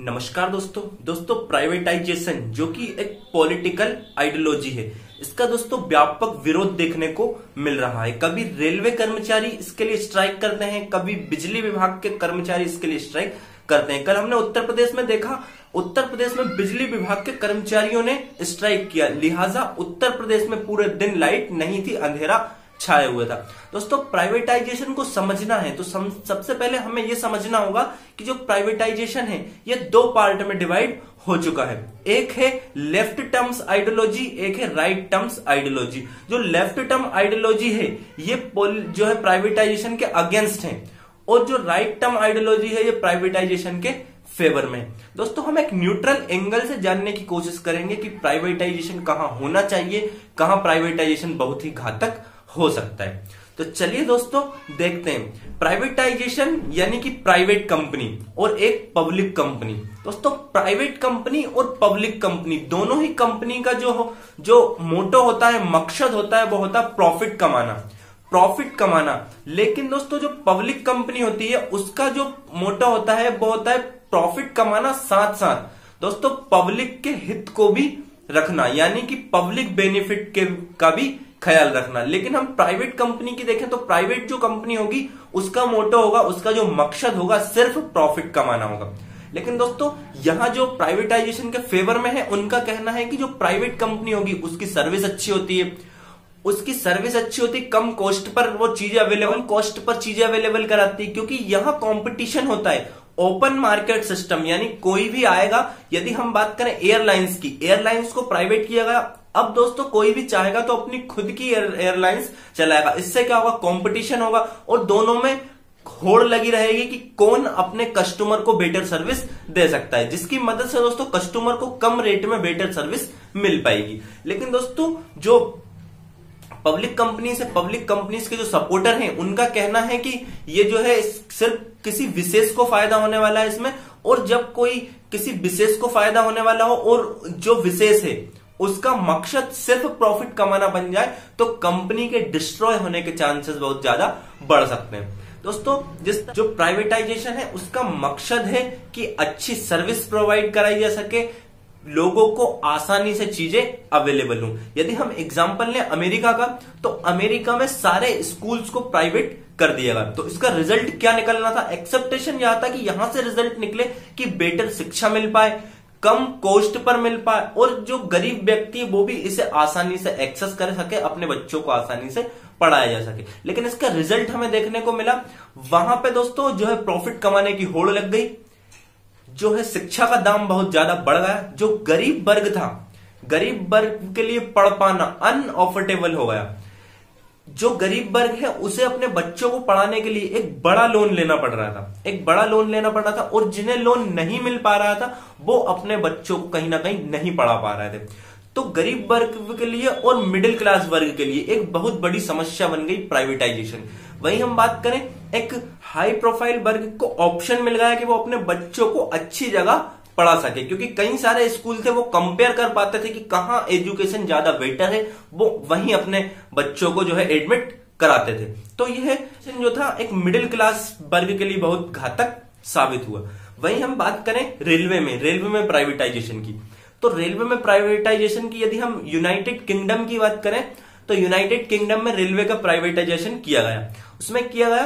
नमस्कार दोस्तों प्राइवेटाइजेशन जो कि एक पॉलिटिकल आइडियोलॉजी है, इसका दोस्तों व्यापक विरोध देखने को मिल रहा है। कभी रेलवे कर्मचारी इसके लिए स्ट्राइक करते हैं, कभी बिजली विभाग के कर्मचारी इसके लिए स्ट्राइक करते हैं। कल हमने उत्तर प्रदेश में देखा, उत्तर प्रदेश में बिजली विभाग के कर्मचारियों ने स्ट्राइक किया, लिहाजा उत्तर प्रदेश में पूरे दिन लाइट नहीं थी, अंधेरा छाया हुआ था। दोस्तों प्राइवेटाइजेशन को समझना है तो सबसे पहले हमें यह समझना होगा कि जो प्राइवेटाइजेशन है ये दो पार्ट में डिवाइड हो चुका है। एक है लेफ्ट टर्म्स आइडियोलॉजी, एक है राइट टर्म्स आइडियोलॉजी। जो लेफ्ट टर्म आइडियोलॉजी है ये जो है प्राइवेटाइजेशन के अगेंस्ट है, और जो राइट टर्म आइडियोलॉजी है ये प्राइवेटाइजेशन के फेवर में। दोस्तों हम एक न्यूट्रल एंगल से जानने की कोशिश करेंगे कि प्राइवेटाइजेशन कहां होना चाहिए, कहां प्राइवेटाइजेशन बहुत ही घातक हो सकता है। तो चलिए दोस्तों देखते हैं प्राइवेटाइजेशन यानी कि प्राइवेट कंपनी और एक पब्लिक कंपनी। दोस्तों प्राइवेट कंपनी और पब्लिक कंपनी दोनों ही कंपनी का जो मोटो होता है, मकसद होता है, वो होता है प्रॉफिट कमाना। लेकिन दोस्तों जो पब्लिक कंपनी होती है उसका जो मोटो होता है वो होता है प्रॉफिट कमाना, साथ साथ दोस्तों पब्लिक के हित को भी रखना, यानी कि पब्लिक बेनिफिट का भी ख्याल रखना। लेकिन हम प्राइवेट कंपनी की देखें तो प्राइवेट जो कंपनी होगी उसका मोटो होगा, उसका जो मकसद होगा सिर्फ प्रॉफिट कमाना होगा। लेकिन दोस्तों यहां जो प्राइवेटाइजेशन के फेवर में है उनका कहना है कि जो प्राइवेट कंपनी होगी उसकी सर्विस अच्छी होती है, कम कॉस्ट पर वो चीजें अवेलेबल कराती है, क्योंकि यहां कंपटीशन होता है, ओपन मार्केट सिस्टम। यानी कोई भी आएगा, यदि हम बात करें एयरलाइंस की, एयरलाइंस को प्राइवेट किया गया, अब दोस्तों कोई भी चाहेगा तो अपनी खुद की एयरलाइंस चलाएगा। इससे क्या होगा, कंपटीशन होगा और दोनों में होड़ लगी रहेगी कि कौन अपने कस्टमर को बेटर सर्विस दे सकता है, जिसकी मदद से दोस्तों कस्टमर को कम रेट में बेटर सर्विस मिल पाएगी। लेकिन दोस्तों जो पब्लिक कंपनीज के जो सपोर्टर हैं उनका कहना है कि ये जो है सिर्फ किसी विशेष को फायदा होने वाला है इसमें, और जब कोई किसी विशेष को फायदा होने वाला हो और जो विशेष है उसका मकसद सिर्फ प्रॉफिट कमाना बन जाए तो कंपनी के डिस्ट्रॉय होने के चांसेस बहुत ज्यादा बढ़ सकते हैं। दोस्तों जो प्राइवेटाइजेशन है उसका मकसद है कि अच्छी सर्विस प्रोवाइड कराई जा सके, लोगों को आसानी से चीजें अवेलेबल हो। यदि हम एग्जांपल लें अमेरिका का, तो अमेरिका में सारे स्कूल्स को प्राइवेट कर दिया गया। तो इसका रिजल्ट क्या निकलना था, एक्सेप्टेशन यह था कि यहां से रिजल्ट निकले कि बेटर शिक्षा मिल पाए, कम कॉस्ट पर मिल पाए, और जो गरीब व्यक्ति है वो भी इसे आसानी से एक्सेस कर सके, अपने बच्चों को आसानी से पढ़ाया जा सके। लेकिन इसका रिजल्ट हमें देखने को मिला, वहां पे दोस्तों जो है प्रॉफिट कमाने की होड़ लग गई, जो है शिक्षा का दाम बहुत ज्यादा बढ़ गया, जो गरीब वर्ग था, गरीब वर्ग के लिए पढ़ पाना अनअफोर्डेबल हो गया। जो गरीब वर्ग है उसे अपने बच्चों को पढ़ाने के लिए एक बड़ा लोन लेना पड़ रहा था, और जिन्हें लोन नहीं मिल पा रहा था वो अपने बच्चों को कहीं ना कहीं नहीं पढ़ा पा रहे थे। तो गरीब वर्ग के लिए और मिडिल क्लास वर्ग के लिए एक बहुत बड़ी समस्या बन गई प्राइवेटाइजेशन। वहीं हम बात करें एक हाई प्रोफाइल वर्ग को ऑप्शन मिल गया कि वो अपने बच्चों को अच्छी जगह पढ़ा सके, क्योंकि कई सारे स्कूल थे वो कंपेयर कर पाते थे कि कहां एजुकेशन ज्यादा बेटर है, वो वहीं अपने बच्चों को जो है एडमिट कराते थे। तो यह जो था एक मिडिल क्लास वर्ग के लिए बहुत घातक साबित हुआ। वहीं हम बात करें रेलवे में प्राइवेटाइजेशन की, तो रेलवे में प्राइवेटाइजेशन की यदि हम यूनाइटेड किंगडम की बात करें तो यूनाइटेड किंगडम में रेलवे का प्राइवेटाइजेशन किया गया। उसमें किया गया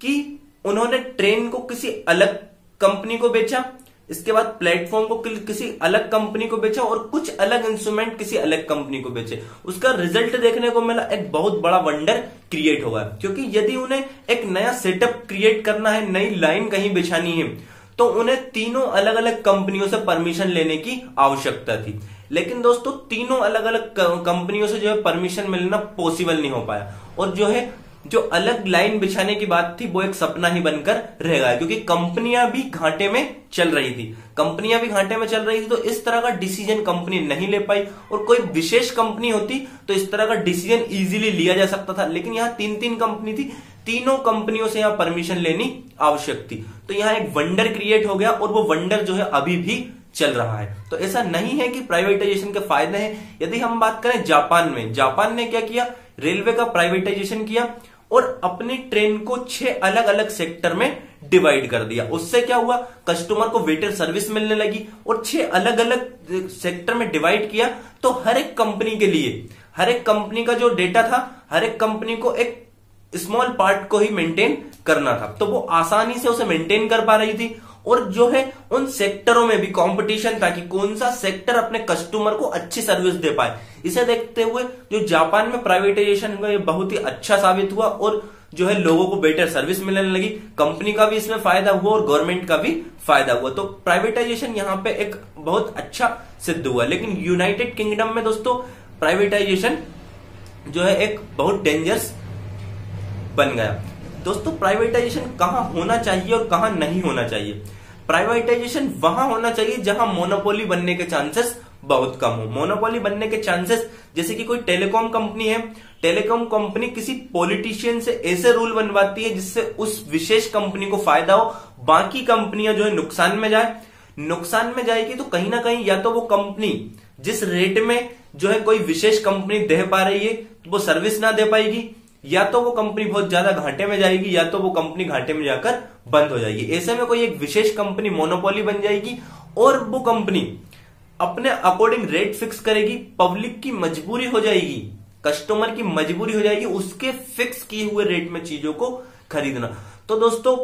कि उन्होंने ट्रेन को किसी अलग कंपनी को बेचा, इसके बाद प्लेटफॉर्म को किसी अलग कंपनी को बेचा, और कुछ अलग इंस्ट्रूमेंट किसी अलग कंपनी को बेचे। उसका रिजल्ट देखने को मिला, एक बहुत बड़ा वंडर क्रिएट होगा, क्योंकि यदि उन्हें एक नया सेटअप क्रिएट करना है, नई लाइन कहीं बिछानी है, तो उन्हें तीनों अलग अलग कंपनियों से परमिशन लेने की आवश्यकता थी। लेकिन दोस्तों तीनों अलग अलग कंपनियों से जो है परमिशन मिलना पॉसिबल नहीं हो पाया, और जो अलग लाइन बिछाने की बात थी वो एक सपना ही बनकर रह गया, क्योंकि कंपनियां भी घाटे में चल रही थी, तो इस तरह का डिसीजन कंपनी नहीं ले पाई। और कोई विशेष कंपनी होती तो इस तरह का डिसीजन इजीली लिया जा सकता था, लेकिन यहाँ तीन कंपनी थी, तीनों कंपनियों से यहाँ परमिशन लेनी आवश्यक थी। तो यहाँ एक वंडर क्रिएट हो गया, और वो वंडर जो है अभी भी चल रहा है। तो ऐसा नहीं है कि प्राइवेटाइजेशन के फायदे हैं। यदि हम बात करें जापान ने क्या किया, रेलवे का प्राइवेटाइजेशन किया और अपनी ट्रेन को 6 अलग अलग सेक्टर में डिवाइड कर दिया। उससे क्या हुआ, कस्टमर को वेटर सर्विस मिलने लगी और 6 अलग अलग सेक्टर में डिवाइड किया। तो हर एक कंपनी के लिए, हर एक कंपनी का जो डेटा था, हर एक कंपनी को एक स्मॉल पार्ट को ही मेंटेन करना था, तो वो आसानी से उसे मेंटेन कर पा रही थी। और जो है उन सेक्टरों में भी कंपटीशन था कि कौन सा सेक्टर अपने कस्टमर को अच्छी सर्विस दे पाए। इसे देखते हुए जो जापान में प्राइवेटाइजेशन हुआ ये बहुत ही अच्छा साबित हुआ और जो है लोगों को बेटर सर्विस मिलने लगी, कंपनी का भी इसमें फायदा हुआ और गवर्नमेंट का भी फायदा हुआ। तो प्राइवेटाइजेशन यहाँ पे एक बहुत अच्छा सिद्ध हुआ। लेकिन यूनाइटेड किंगडम में दोस्तों प्राइवेटाइजेशन जो है एक बहुत डेंजरस बन गया। दोस्तों प्राइवेटाइजेशन कहां होना चाहिए और कहां नहीं होना चाहिए? प्राइवेटाइजेशन वहां होना चाहिए जहां मोनोपोली बनने के चांसेस बहुत कम हो। मोनोपोली बनने के चांसेस, जैसे कि कोई टेलीकॉम कंपनी है, टेलीकॉम कंपनी किसी पॉलिटिशियन से ऐसे रूल बनवाती है जिससे उस विशेष कंपनी को फायदा हो, बाकी कंपनियां जो है नुकसान में जाए। नुकसान में जाएगी तो कहीं ना कहीं या तो वो कंपनी जिस रेट में जो है कोई विशेष कंपनी दे पा रही है वो सर्विस ना दे पाएगी, या तो वो कंपनी बहुत ज्यादा घाटे में जाएगी, या तो वो कंपनी घाटे में जाकर बंद हो जाएगी। ऐसे में कोई एक विशेष कंपनी मोनोपोली बन जाएगी और वो कंपनी अपने अकॉर्डिंग रेट फिक्स करेगी। पब्लिक की मजबूरी हो जाएगी, कस्टमर की मजबूरी हो जाएगी उसके फिक्स किए हुए रेट में चीजों को खरीदना। तो दोस्तों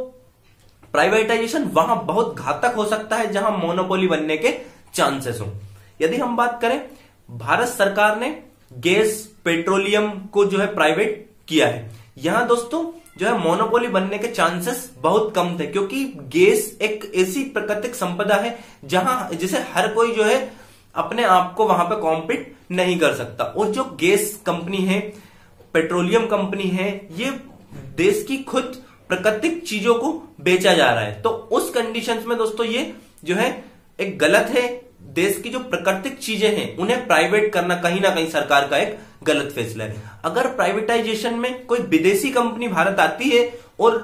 प्राइवेटाइजेशन वहां बहुत घातक हो सकता है जहां मोनोपोली बनने के चांसेस हो। यदि हम बात करें, भारत सरकार ने गैस पेट्रोलियम को जो है प्राइवेट किया है। यहां दोस्तों जो है मोनोपोली बनने के चांसेस बहुत कम थे, क्योंकि गैस एक ऐसी प्राकृतिक संपदा है जहां जिसे हर कोई जो है अपने आप को वहां पे कॉम्पीट नहीं कर सकता। और जो गैस कंपनी है, पेट्रोलियम कंपनी है, ये देश की खुद प्राकृतिक चीजों को बेचा जा रहा है। तो उस कंडीशंस में दोस्तों ये जो है एक गलत है। देश की जो प्राकृतिक चीजें हैं उन्हें प्राइवेट करना कहीं ना कहीं सरकार का एक गलत फैसला है। अगर प्राइवेटाइजेशन में कोई विदेशी कंपनी भारत आती है और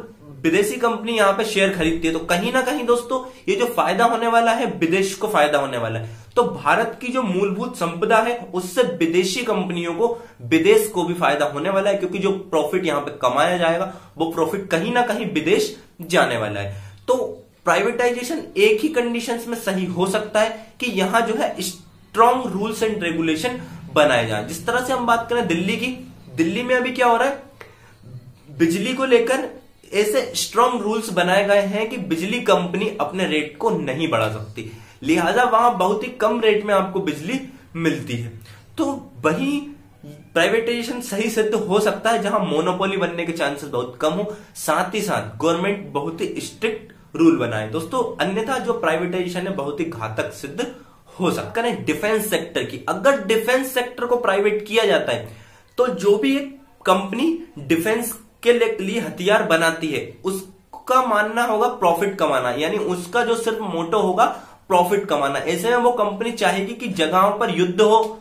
विदेशी कंपनी यहां पे शेयर खरीदती है तो कहीं ना कहीं दोस्तों ये जो फायदा होने वाला है विदेश को फायदा होने वाला है। तो भारत की जो मूलभूत संपदा है उससे विदेशी कंपनियों को, विदेश को भी फायदा होने वाला है, क्योंकि जो प्रॉफिट यहां पे कमाया जाएगा वो प्रॉफिट कहीं ना कहीं विदेश जाने वाला है। तो प्राइवेटाइजेशन एक ही कंडीशंस में सही हो सकता है कि यहां जो है स्ट्रॉन्ग रूल्स एंड रेगुलेशन बनाए जाए। जिस तरह से हम बात करें दिल्ली की, दिल्ली में अभी क्या हो रहा है, बिजली को लेकर ऐसे स्ट्रॉन्ग रूल्स बनाए गए हैं कि बिजली कंपनी अपने रेट को नहीं बढ़ा सकती, लिहाजा वहां बहुत ही कम रेट में आपको बिजली मिलती है। तो वही प्राइवेटाइजेशन सही सिद्ध हो सकता है जहां मोनोपोली बनने के चांसेस बहुत कम हो, साथ ही साथ गवर्नमेंट बहुत ही स्ट्रिक्ट रूल बनाए दोस्तों, अन्यथा जो प्राइवेटाइजेशन है बहुत ही घातक सिद्ध हो सकता है। डिफेंस सेक्टर की, अगर डिफेंस सेक्टर को प्राइवेट किया जाता है तो जो भी एक कंपनी डिफेंस के लिए हथियार बनाती है उसका मानना होगा प्रॉफिट कमाना, यानी उसका जो सिर्फ मोटो होगा प्रॉफिट कमाना। ऐसे में वो कंपनी चाहेगी कि जगहों पर युद्ध हो,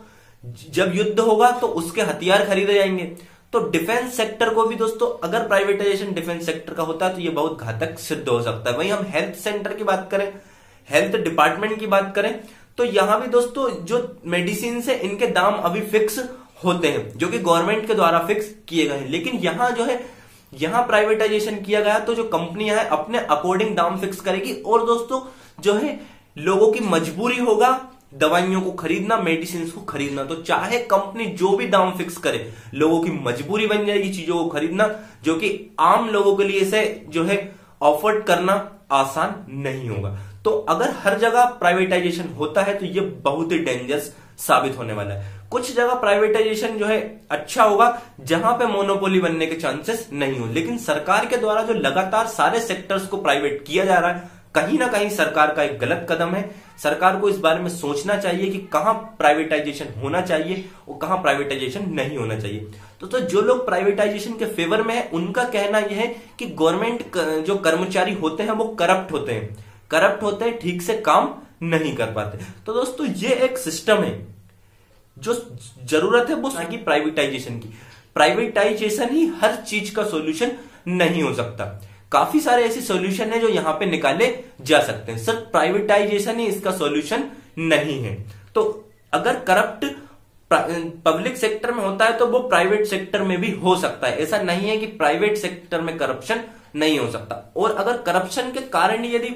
जब युद्ध होगा तो उसके हथियार खरीदे जाएंगे। तो डिफेंस सेक्टर को भी दोस्तों अगर प्राइवेटाइजेशन डिफेंस सेक्टर का होता है तो ये बहुत घातक सिद्ध हो सकता है। वहीं हम हेल्थ सेंटर की बात करें, हेल्थ डिपार्टमेंट की बात करें तो यहां भी दोस्तों जो मेडिसिन है इनके दाम अभी फिक्स होते हैं जो कि गवर्नमेंट के द्वारा फिक्स किए गए हैं। लेकिन यहां जो है यहां प्राइवेटाइजेशन किया गया तो जो कंपनियां हैं अपने अकॉर्डिंग दाम फिक्स करेगी और दोस्तों जो है लोगों की मजबूरी होगा दवाइयों को खरीदना, मेडिसिन को खरीदना। तो चाहे कंपनी जो भी दाम फिक्स करे लोगों की मजबूरी बन जाएगी चीजों को खरीदना, जो कि आम लोगों के लिए इसे जो है अफोर्ड करना आसान नहीं होगा। तो अगर हर जगह प्राइवेटाइजेशन होता है तो ये बहुत ही डेंजरस साबित होने वाला है। कुछ जगह प्राइवेटाइजेशन जो है अच्छा होगा जहां पे मोनोपोली बनने के चांसेस नहीं हो, लेकिन सरकार के द्वारा जो लगातार सारे सेक्टर्स को प्राइवेट किया जा रहा है कहीं ना कहीं सरकार का एक गलत कदम है। सरकार को इस बारे में सोचना चाहिए कि कहां प्राइवेटाइजेशन होना चाहिए और कहां प्राइवेटाइजेशन नहीं होना चाहिए। तो जो लोग प्राइवेटाइजेशन के फेवर में है उनका कहना यह है कि गवर्नमेंट जो कर्मचारी होते हैं वो करप्ट होते हैं, ठीक से काम नहीं कर पाते। तो दोस्तों ये एक सिस्टम है, जो जरूरत है वो की प्राइवेटाइजेशन की। प्राइवेटाइजेशन ही हर चीज का सॉल्यूशन नहीं हो सकता, काफी सारे ऐसे सॉल्यूशन है जो यहां पे निकाले जा सकते हैं, सिर्फ प्राइवेटाइजेशन ही इसका सॉल्यूशन नहीं है। तो अगर करप्ट पब्लिक सेक्टर में होता है तो वो प्राइवेट सेक्टर में भी हो सकता है। ऐसा नहीं है कि प्राइवेट सेक्टर में करप्शन नहीं हो सकता। और अगर करप्शन के कारण यदि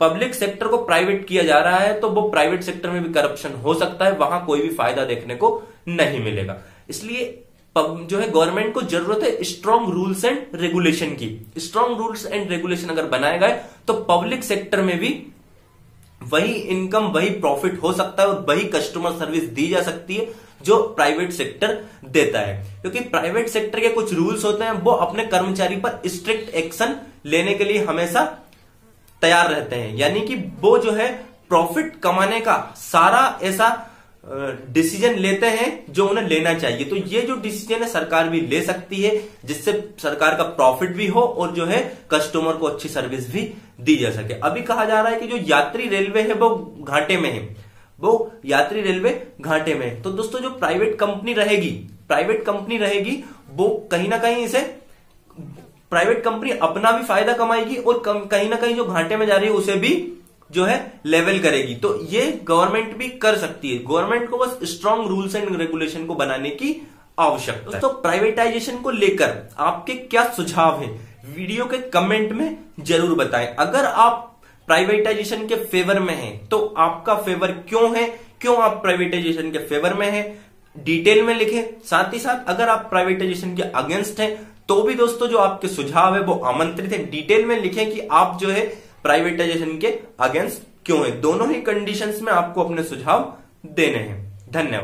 पब्लिक सेक्टर को प्राइवेट किया जा रहा है तो वो प्राइवेट सेक्टर में भी करप्शन हो सकता है, वहां कोई भी फायदा देखने को नहीं मिलेगा। इसलिए जो है गवर्नमेंट को जरूरत है स्ट्रॉन्ग रूल्स एंड रेगुलेशन की। स्ट्रॉन्ग रूल्स एंड रेगुलेशन अगर बनाए गए तो पब्लिक सेक्टर में भी वही इनकम, वही प्रॉफिट हो सकता है और वही कस्टमर सर्विस दी जा सकती है जो प्राइवेट सेक्टर देता है। क्योंकि प्राइवेट सेक्टर के कुछ रूल्स होते हैं, वो अपने कर्मचारी पर स्ट्रिक्ट एक्शन लेने के लिए हमेशा तैयार रहते हैं। यानी कि वो जो है प्रॉफिट कमाने का सारा ऐसा डिसीजन लेते हैं जो उन्हें लेना चाहिए। तो ये जो डिसीजन है सरकार भी ले सकती है, जिससे सरकार का प्रॉफिट भी हो और जो है कस्टमर को अच्छी सर्विस भी दी जा सके। अभी कहा जा रहा है कि जो यात्री रेलवे है वो घाटे में है, वो यात्री रेलवे घाटे में है। तो दोस्तों जो प्राइवेट कंपनी रहेगी वो कहीं ना कहीं इसे प्राइवेट कंपनी अपना भी फायदा कमाएगी और कहीं ना कहीं जो घाटे में जा रही है उसे भी जो है लेवल करेगी। तो ये गवर्नमेंट भी कर सकती है। गवर्नमेंट को बस स्ट्रॉन्ग रूल्स एंड रेगुलेशन को बनाने की आवश्यकता है। तो प्राइवेटाइजेशन को लेकर आपके क्या सुझाव हैं, वीडियो के कमेंट में जरूर बताएं। अगर आप प्राइवेटाइजेशन के फेवर में हैं तो आपका फेवर क्यों है, क्यों आप प्राइवेटाइजेशन के फेवर में हैं, डिटेल में लिखें। साथ ही साथ अगर आप प्राइवेटाइजेशन के अगेंस्ट हैं तो भी दोस्तों जो आपके सुझाव है वो आमंत्रित है। डिटेल में लिखें कि आप जो है प्राइवेटाइजेशन के अगेंस्ट क्यों है। दोनों ही कंडीशंस में आपको अपने सुझाव देने हैं। धन्यवाद।